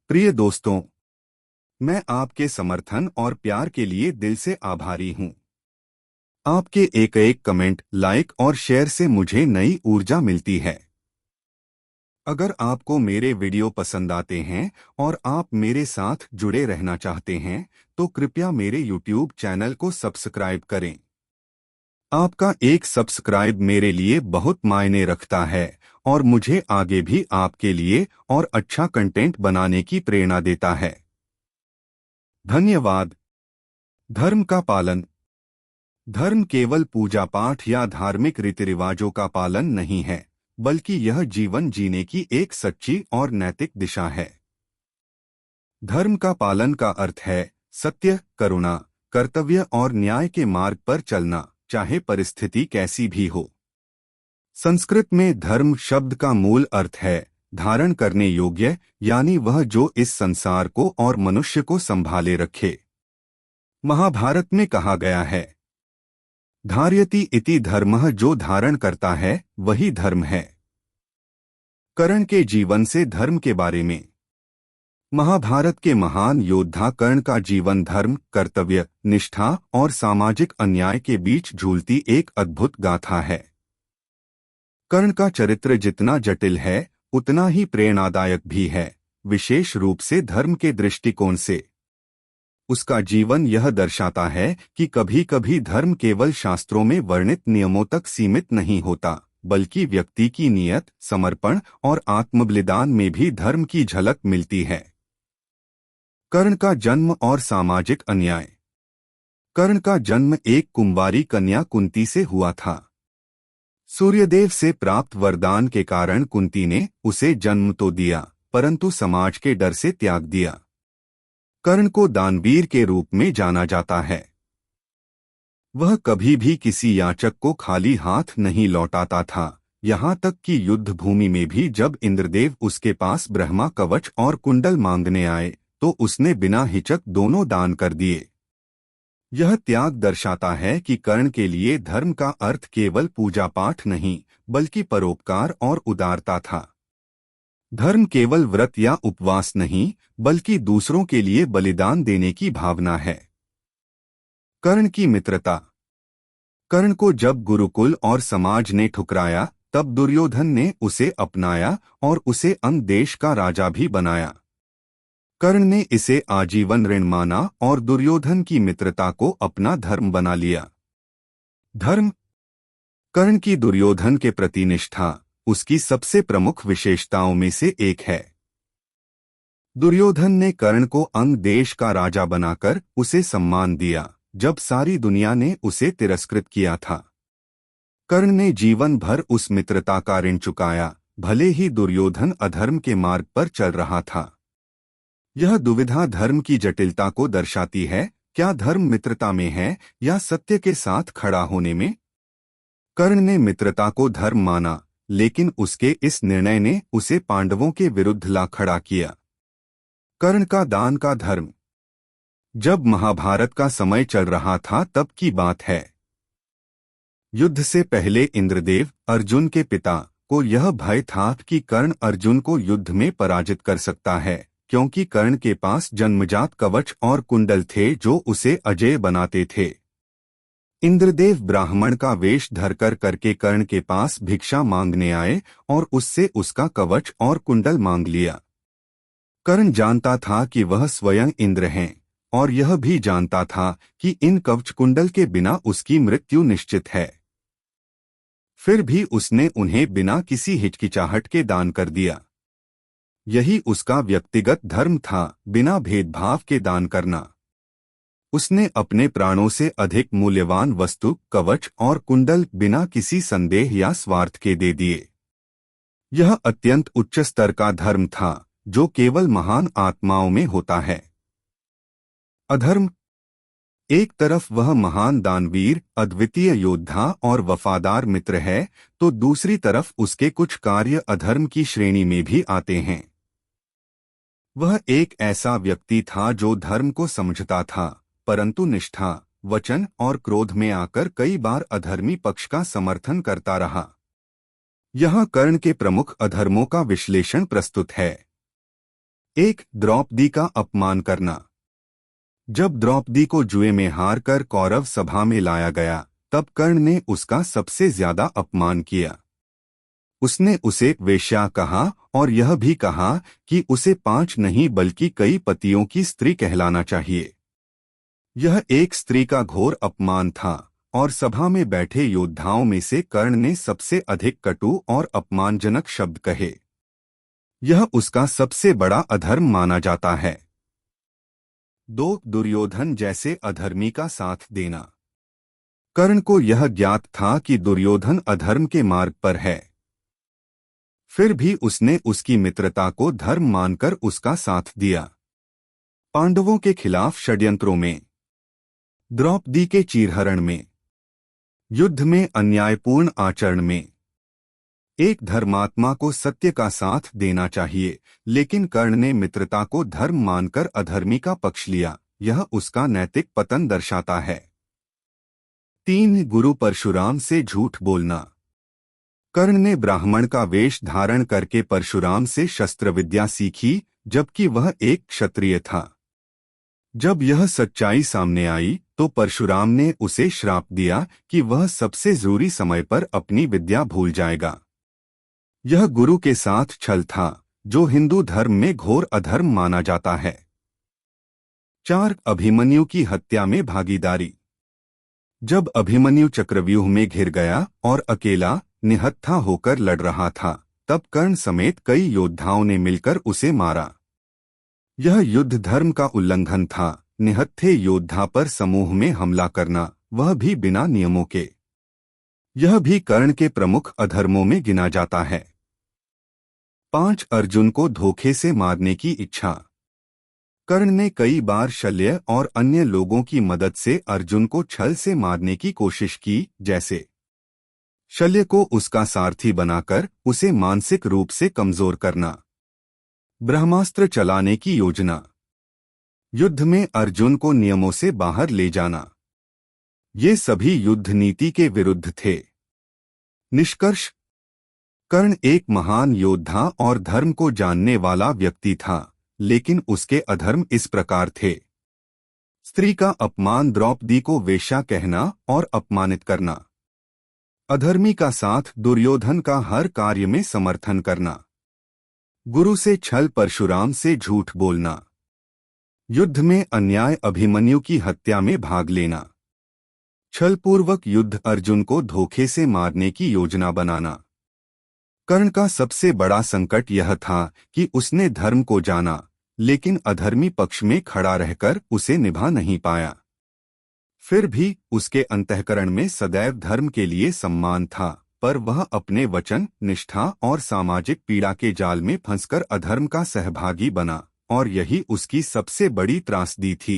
प्रिय दोस्तों, मैं आपके समर्थन और प्यार के लिए दिल से आभारी हूं। आपके एक एक कमेंट, लाइक और शेयर से मुझे नई ऊर्जा मिलती है। अगर आपको मेरे वीडियो पसंद आते हैं और आप मेरे साथ जुड़े रहना चाहते हैं, तो कृपया मेरे YouTube चैनल को सब्सक्राइब करें। आपका एक सब्सक्राइब मेरे लिए बहुत मायने रखता है और मुझे आगे भी आपके लिए और अच्छा कंटेंट बनाने की प्रेरणा देता है। धन्यवाद। धर्म का पालन। धर्म केवल पूजा पाठ या धार्मिक रीति रिवाजों का पालन नहीं है, बल्कि यह जीवन जीने की एक सच्ची और नैतिक दिशा है। धर्म का पालन का अर्थ है सत्य, करुणा, कर्तव्य और न्याय के मार्ग पर चलना, चाहे परिस्थिति कैसी भी हो। संस्कृत में धर्म शब्द का मूल अर्थ है धारण करने योग्य, यानी वह जो इस संसार को और मनुष्य को संभाले रखे। महाभारत में कहा गया है, धार्यति इति धर्मः, जो धारण करता है वही धर्म है। कर्ण के जीवन से धर्म के बारे में। महाभारत के महान योद्धा कर्ण का जीवन धर्म, कर्तव्य, निष्ठा और सामाजिक अन्याय के बीच झूलती एक अद्भुत गाथा है। कर्ण का चरित्र जितना जटिल है, उतना ही प्रेरणादायक भी है, विशेष रूप से धर्म के दृष्टिकोण से। उसका जीवन यह दर्शाता है कि कभी कभी धर्म केवल शास्त्रों में वर्णित नियमों तक सीमित नहीं होता, बल्कि व्यक्ति की नियत, समर्पण और आत्मबलिदान में भी धर्म की झलक मिलती है। कर्ण का जन्म और सामाजिक अन्याय। कर्ण का जन्म एक कुंवारी कन्या कुंती से हुआ था। सूर्यदेव से प्राप्त वरदान के कारण कुंती ने उसे जन्म तो दिया, परंतु समाज के डर से त्याग दिया। कर्ण को दानवीर के रूप में जाना जाता है। वह कभी भी किसी याचक को खाली हाथ नहीं लौटाता था, यहाँ तक कि युद्ध भूमि में भी जब इंद्रदेव उसके पास ब्रह्मा कवच और कुंडल मांगने आए, तो उसने बिना हिचक दोनों दान कर दिए। यह त्याग दर्शाता है कि कर्ण के लिए धर्म का अर्थ केवल पूजा पाठ नहीं, बल्कि परोपकार और उदारता था। धर्म केवल व्रत या उपवास नहीं, बल्कि दूसरों के लिए बलिदान देने की भावना है। कर्ण की मित्रता। कर्ण को जब गुरुकुल और समाज ने ठुकराया, तब दुर्योधन ने उसे अपनाया और उसे अंग देश का राजा भी बनाया। कर्ण ने इसे आजीवन ऋण माना और दुर्योधन की मित्रता को अपना धर्म बना लिया। धर्म। कर्ण की दुर्योधन के प्रति निष्ठा उसकी सबसे प्रमुख विशेषताओं में से एक है। दुर्योधन ने कर्ण को अंग देश का राजा बनाकर उसे सम्मान दिया, जब सारी दुनिया ने उसे तिरस्कृत किया था। कर्ण ने जीवन भर उस मित्रता का ऋण चुकाया, भले ही दुर्योधन अधर्म के मार्ग पर चल रहा था। यह दुविधा धर्म की जटिलता को दर्शाती है, क्या धर्म मित्रता में है या सत्य के साथ खड़ा होने में। कर्ण ने मित्रता को धर्म माना, लेकिन उसके इस निर्णय ने उसे पांडवों के विरुद्ध ला खड़ा किया। कर्ण का दान का धर्म। जब महाभारत का समय चल रहा था तब की बात है। युद्ध से पहले इंद्रदेव, अर्जुन के पिता, को यह भय था कि कर्ण अर्जुन को युद्ध में पराजित कर सकता है, क्योंकि कर्ण के पास जन्मजात कवच और कुंडल थे जो उसे अजेय बनाते थे। इंद्रदेव ब्राह्मण का वेश धरकर करके कर्ण के पास भिक्षा मांगने आए और उससे उसका कवच और कुंडल मांग लिया। कर्ण जानता था कि वह स्वयं इंद्र हैं, और यह भी जानता था कि इन कवच कुंडल के बिना उसकी मृत्यु निश्चित है। फिर भी उसने उन्हें बिना किसी हिचकिचाहट के दान कर दिया। यही उसका व्यक्तिगत धर्म था, बिना भेदभाव के दान करना। उसने अपने प्राणों से अधिक मूल्यवान वस्तु, कवच और कुंडल बिना किसी संदेह या स्वार्थ के दे दिए। यह अत्यंत उच्च स्तर का धर्म था, जो केवल महान आत्माओं में होता है। अधर्म। एक तरफ वह महान दानवीर, अद्वितीय योद्धा और वफादार मित्र है, तो दूसरी तरफ उसके कुछ कार्य अधर्म की श्रेणी में भी आते हैं। वह एक ऐसा व्यक्ति था जो धर्म को समझता था, परंतु निष्ठा, वचन और क्रोध में आकर कई बार अधर्मी पक्ष का समर्थन करता रहा। यहाँ कर्ण के प्रमुख अधर्मों का विश्लेषण प्रस्तुत है। एक, द्रौपदी का अपमान करना। जब द्रौपदी को जुए में हार कर कौरव सभा में लाया गया, तब कर्ण ने उसका सबसे ज्यादा अपमान किया। उसने उसे वेश्या कहा और यह भी कहा कि उसे 5 नहीं बल्कि कई पतियों की स्त्री कहलाना चाहिए। यह एक स्त्री का घोर अपमान था और सभा में बैठे योद्धाओं में से कर्ण ने सबसे अधिक कटु और अपमानजनक शब्द कहे। यह उसका सबसे बड़ा अधर्म माना जाता है। 2, दुर्योधन जैसे अधर्मी का साथ देना। कर्ण को यह ज्ञात था कि दुर्योधन अधर्म के मार्ग पर है, फिर भी उसने उसकी मित्रता को धर्म मानकर उसका साथ दिया। पांडवों के खिलाफ षड्यंत्रों में, द्रौपदी के चीरहरण में, युद्ध में अन्यायपूर्ण आचरण में, एक धर्मात्मा को सत्य का साथ देना चाहिए, लेकिन कर्ण ने मित्रता को धर्म मानकर अधर्मी का पक्ष लिया। यह उसका नैतिक पतन दर्शाता है। 3, गुरु परशुराम से झूठ बोलना। कर्ण ने ब्राह्मण का वेश धारण करके परशुराम से शस्त्र विद्या सीखी, जबकि वह एक क्षत्रिय था। जब यह सच्चाई सामने आई तो परशुराम ने उसे श्राप दिया कि वह सबसे जरूरी समय पर अपनी विद्या भूल जाएगा। यह गुरु के साथ छल था, जो हिंदू धर्म में घोर अधर्म माना जाता है। 4, अभिमन्यु की हत्या में भागीदारी। जब अभिमन्यु चक्रव्यूह में घिर गया और अकेला निहत्था होकर लड़ रहा था, तब कर्ण समेत कई योद्धाओं ने मिलकर उसे मारा। यह युद्ध धर्म का उल्लंघन था। निहत्थे योद्धा पर समूह में हमला करना, वह भी बिना नियमों के। यह भी कर्ण के प्रमुख अधर्मों में गिना जाता है। 5, अर्जुन को धोखे से मारने की इच्छा। कर्ण ने कई बार शल्य और अन्य लोगों की मदद से अर्जुन को छल से मारने की कोशिश की, जैसे शल्य को उसका सारथी बनाकर उसे मानसिक रूप से कमजोर करना, ब्रह्मास्त्र चलाने की योजना, युद्ध में अर्जुन को नियमों से बाहर ले जाना। ये सभी युद्ध नीति के विरुद्ध थे। निष्कर्ष, कर्ण एक महान योद्धा और धर्म को जानने वाला व्यक्ति था, लेकिन उसके अधर्म इस प्रकार थे। स्त्री का अपमान, द्रौपदी को वेश्या कहना और अपमानित करना। अधर्मी का साथ, दुर्योधन का हर कार्य में समर्थन करना। गुरु से छल, परशुराम से झूठ बोलना। युद्ध में अन्याय, अभिमन्यु की हत्या में भाग लेना। छलपूर्वक युद्ध, अर्जुन को धोखे से मारने की योजना बनाना। कर्ण का सबसे बड़ा संकट यह था कि उसने धर्म को जाना, लेकिन अधर्मी पक्ष में खड़ा रहकर उसे निभा नहीं पाया। फिर भी उसके अंतःकरण में सदैव धर्म के लिए सम्मान था, पर वह अपने वचन, निष्ठा और सामाजिक पीड़ा के जाल में फंसकर अधर्म का सहभागी बना, और यही उसकी सबसे बड़ी त्रासदी थी।